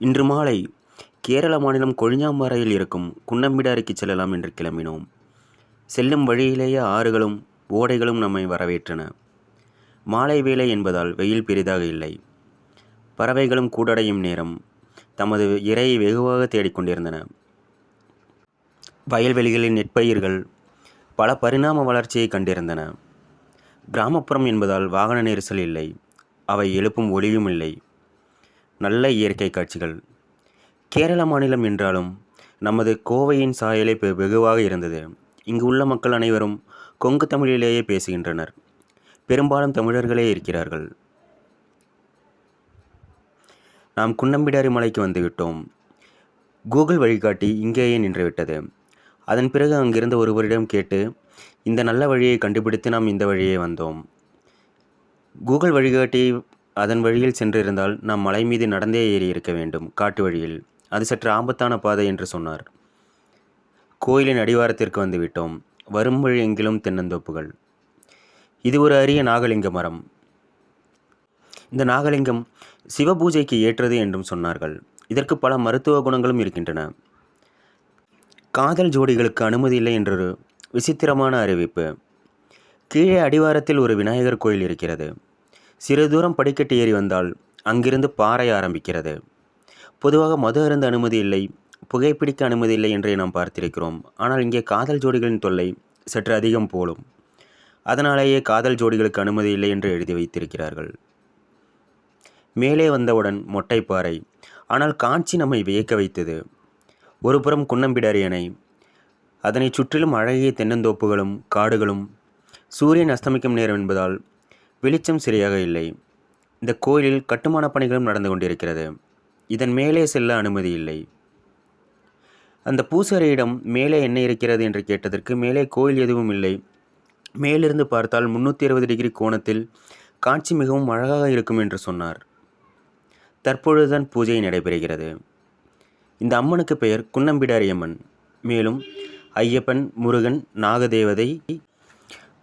இன்று மாலை கேரள மாநிலம் கொழிஞ்சாம்பாறையில் இருக்கும் குன்னம்பிடாரிக்கு செல்லலாம் என்று கிளம்பினோம். செல்லும் வழியிலேயே ஆறுகளும் ஓடைகளும் நம்மை வரவேற்றன. மாலை வேளை என்பதால் வெயில் பெரிதாக இல்லை. பறவைகளும் கூடடையும் நேரம் தமது இரையை வெகுவாக தேடிக்கொண்டிருந்தன. வயல்வெளிகளின் நெற்பயிர்கள் பல பரிணாம வளர்ச்சியை கண்டிருந்தன. கிராமப்புறம் என்பதால் வாகன நெரிசல் இல்லை. அவை எழுப்பும் ஒளியும் இல்லை. நல்ல இயற்கை காட்சிகள். கேரள மாநிலம் என்றாலும் நமது கோவையின் சாயலே வெகுவாக இருந்தது. இங்கு உள்ள மக்கள் அனைவரும் கொங்கு தமிழிலேயே பேசுகின்றனர். பெரும்பாலும் தமிழர்களே இருக்கிறார்கள். நாம் குன்னம்பிடாரி மலைக்கு வந்துவிட்டோம். கூகுள் வழிகாட்டி இங்கேயே நின்றுவிட்டது. அதன் பிறகு அங்கிருந்த ஒருவரிடம் கேட்டு இந்த நல்ல வழியை கண்டுபிடித்து நாம் இந்த வழியே வந்தோம். கூகுள் வழிகாட்டி அதன் வழியில் சென்றிருந்தால் நாம் மலை மீது நடந்தே ஏறி இருக்க வேண்டும். காட்டு வழியில் அது சற்று ஆபத்தான பாதை என்று சொன்னார். கோயிலின் அடிவாரத்திற்கு வந்துவிட்டோம். வரும் வழி எங்கிலும் தென்னந்தோப்புகள். இது ஒரு அரிய நாகலிங்க மரம். இந்த நாகலிங்கம் சிவபூஜைக்கு ஏற்றது என்றும் சொன்னார்கள். இதற்கு பல மருத்துவ குணங்களும் இருக்கின்றன. காதல் ஜோடிகளுக்கு அனுமதி இல்லை என்றொரு விசித்திரமான அறிவிப்பு. கீழே அடிவாரத்தில் ஒரு விநாயகர் கோயில் இருக்கிறது. சிறு தூரம் படிக்கட்டு ஏறி வந்தால் அங்கிருந்து பாறை ஆரம்பிக்கிறது. பொதுவாக மது அருந்த அனுமதி இல்லை, புகைப்பிடிக்க அனுமதி இல்லை என்றே நாம் பார்த்திருக்கிறோம். ஆனால் இங்கே காதல் ஜோடிகளின் தொல்லை சற்று அதிகம் போலும். அதனாலேயே காதல் ஜோடிகளுக்கு அனுமதி இல்லை என்று எழுதி வைத்திருக்கிறார்கள். மேலே வந்தவுடன் மொட்டைப்பாறை. ஆனால் காட்சி நம்மை வியக்க வைத்தது. ஒரு புறம் குன்னம்பிடாரி அணை, அதனை சுற்றிலும் அழகிய தென்னந்தோப்புகளும் காடுகளும். சூரியன் அஸ்தமிக்கும் நேரம் என்பதால் வெளிச்சம் சரியாக இல்லை. இந்த கோயிலில் கட்டுமான பணிகளும் நடந்து கொண்டிருக்கிறது. இதன் மேலே செல்ல அனுமதி இல்லை. அந்த பூசாரியிடம் மேலே என்ன இருக்கிறது என்று கேட்டதற்கு மேலே கோயில் எதுவும் இல்லை, மேலிருந்து பார்த்தால் 360 டிகிரி கோணத்தில் காட்சி மிகவும் அழகாக இருக்கும் என்று சொன்னார். தற்பொழுதுதான் பூஜை நடைபெறுகிறது. இந்த அம்மனுக்கு பெயர் குன்னம்பிடாரி அம்மன். மேலும் ஐயப்பன், முருகன், நாகதேவதை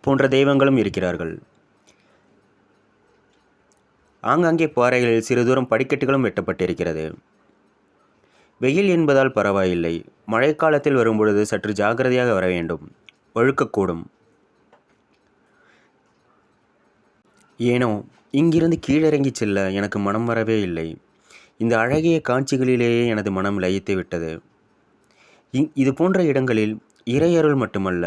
போன்ற தெய்வங்களும் இருக்கிறார்கள். ஆங்காங்கே பாறைகளில் சிறு தூரம் படிக்கட்டுகளும் வெட்டப்பட்டிருக்கிறது. வெயில் என்பதால் பரவாயில்லை. மழைக்காலத்தில் வரும்பொழுது சற்று ஜாக்கிரதையாக வர வேண்டும், வழுக்கக்கூடும். ஏனோ இங்கிருந்து கீழிறங்கி செல்ல எனக்கு மனம் வரவே இல்லை. இந்த அழகிய காட்சிகளிலேயே எனது மனம் லயித்து விட்டது. இது போன்ற இடங்களில் இறையருள் மட்டுமல்ல,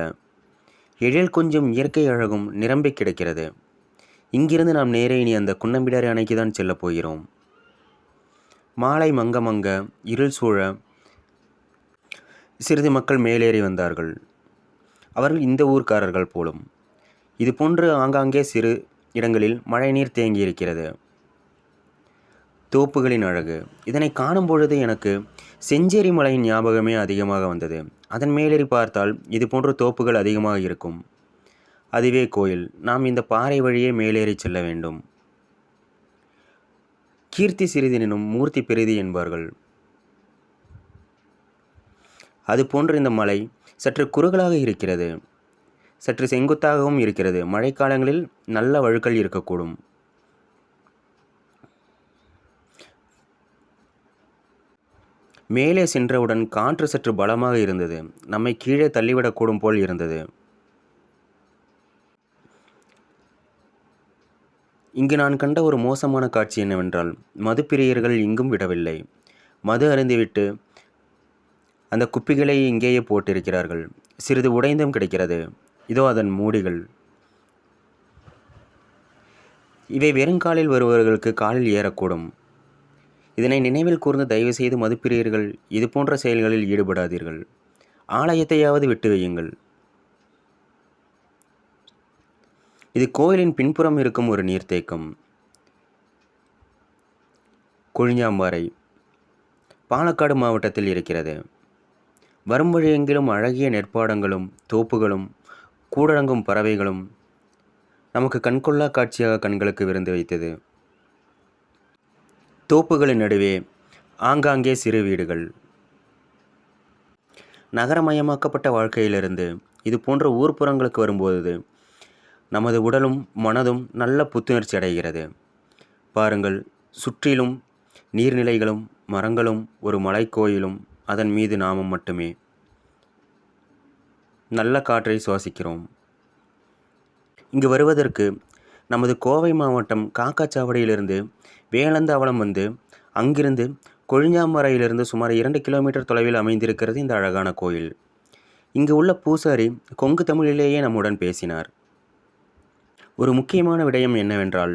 எழில் கொஞ்சம் இயற்கை அழகும் நிரம்பி கிடக்கிறது. இங்கிருந்து நாம் நேரே இனி அந்த குன்னம்பிடாரி அணைக்கு தான் செல்லப் போகிறோம். மாலை மங்க மங்க இருள் சூழ சிறிது மக்கள் மேலேறி வந்தார்கள். அவர்கள் இந்த ஊர்க்காரர்கள் போலும். இது போன்று ஆங்காங்கே சிறு இடங்களில் மழைநீர் தேங்கியிருக்கிறது. தோப்புகளின் அழகு. இதனை காணும் பொழுது எனக்கு செஞ்சேரி மலையின் ஞாபகமே அதிகமாக வந்தது. அதன் மேலேறி பார்த்தால் இது போன்ற தோப்புகள் அதிகமாக இருக்கும். அதுவே கோயில். நாம் இந்த பாறை வழியே மேலேறி செல்ல வேண்டும். கீர்த்தி சிறிதெனினும் மூர்த்தி பெரிது என்பார்கள். அதுபோன்று இந்த மலை சற்று குறுகலாக இருக்கிறது, சற்று செங்குத்தாகவும் இருக்கிறது. மழைக்காலங்களில் நல்ல வழுக்கல் இருக்கக்கூடும். மேலே சென்றவுடன் காற்று சற்று பலமாக இருந்தது. நம்மை கீழே தள்ளிவிடக்கூடும் போல் இருந்தது. இங்கு நான் கண்ட ஒரு மோசமான காட்சி என்னவென்றால், மதுப்பிரியர்கள் இங்கும் விடவில்லை. மது அருந்திவிட்டு அந்த குப்பிகளை இங்கேயே போட்டிருக்கிறார்கள். சிறிது உடைந்தும் கிடைக்கிறது. இதோ அதன் மூடிகள். இவை வெறுங்காலில் வருபவர்களுக்கு காலில் ஏறக்கூடும். இதனை நினைவில் கூர்ந்து தயவுசெய்து மதுப்பிரியர்கள் இது போன்ற செயல்களில் ஈடுபடாதீர்கள். ஆலயத்தையாவது விட்டு வையுங்கள். இது கோயிலின் பின்புறம் இருக்கும் ஒரு நீர்த்தேக்கம். கொழிஞ்சாம்பாறை பாலக்காடு மாவட்டத்தில் இருக்கிறது. வரும் வழி எங்கிலும் அழகிய நெற்பாடங்களும் தோப்புகளும் கூடடங்கும் பறவைகளும் நமக்கு கண்கொள்ளா காட்சியாக கண்களுக்கு விருந்து வைத்தது. தோப்புகளின் நடுவே ஆங்காங்கே சிறு வீடுகள். நகரமயமாக்கப்பட்ட வாழ்க்கையிலிருந்து இது போன்ற ஊர்ப்புறங்களுக்கு வரும்போது நமது உடலும் மனதும் நல்ல புத்துணர்ச்சி அடைகிறது. பாருங்கள், சுற்றிலும் நீர்நிலைகளும் மரங்களும் ஒரு மலைக்கோயிலும் அதன் மீது நாமும் மட்டுமே. நல்ல காற்றை சுவாசிக்கிறோம். இங்கு வருவதற்கு நமது கோவை மாவட்டம் காக்காச்சாவடியிலிருந்து வேலந்தாவளம் வந்து அங்கிருந்து கொழிஞ்சாம்பறையிலிருந்து சுமார் 2 கிலோமீட்டர் தொலைவில் அமைந்திருக்கிறது இந்த அழகான கோயில். இங்கு உள்ள பூசாரி கொங்கு தமிழிலேயே நம்முடன் பேசினார். ஒரு முக்கியமான விடயம் என்னவென்றால்,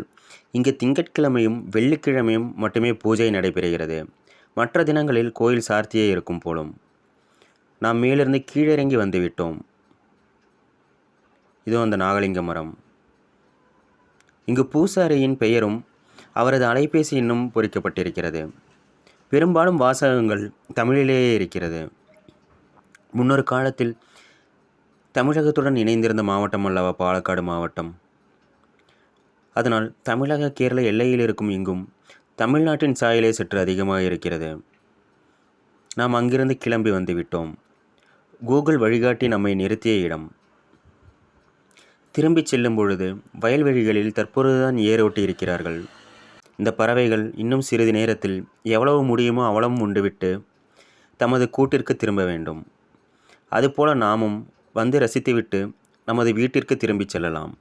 இங்கு திங்கட்கிழமையும் வெள்ளிக்கிழமையும் மட்டுமே பூஜை நடைபெறுகிறது. மற்ற தினங்களில் கோயில் சார்த்தியே இருக்கும் போலும். நாம் மேலிருந்து கீழிறங்கி வந்துவிட்டோம். இதோ அந்த நாகலிங்க மரம். இங்கு பூசாரியின் பெயரும் அவரது அலைபேசி எண்ணும் பொறிக்கப்பட்டிருக்கிறது. பெரும்பாலும் வாசகங்கள் தமிழிலேயே இருக்கிறது. முன்னொரு காலத்தில் தமிழகத்துடன் இணைந்திருந்த மாவட்டம் அல்லவா பாலக்காடு மாவட்டம். அதனால் தமிழக கேரள எல்லையில் இருக்கும் இங்கும் தமிழ்நாட்டின் சாயலே சற்று அதிகமாக இருக்கிறது. நாம் அங்கிருந்து கிளம்பி வந்துவிட்டோம். கூகுள் வழிகாட்டி நம்மை நிறுத்திய இடம். திரும்பிச் செல்லும் பொழுது வயல்வெளிகளில் தற்பொழுதுதான் ஏரோட்டி இருக்கிறார்கள். இந்த பறவைகள் இன்னும் சிறிது நேரத்தில் எவ்வளவு முடியுமோ அவ்வளவும் உண்டுவிட்டு தமது கூட்டிற்கு திரும்ப வேண்டும். அதுபோல நாமும் வந்து ரசித்துவிட்டு நமது வீட்டிற்கு திரும்பிச் செல்லலாம்.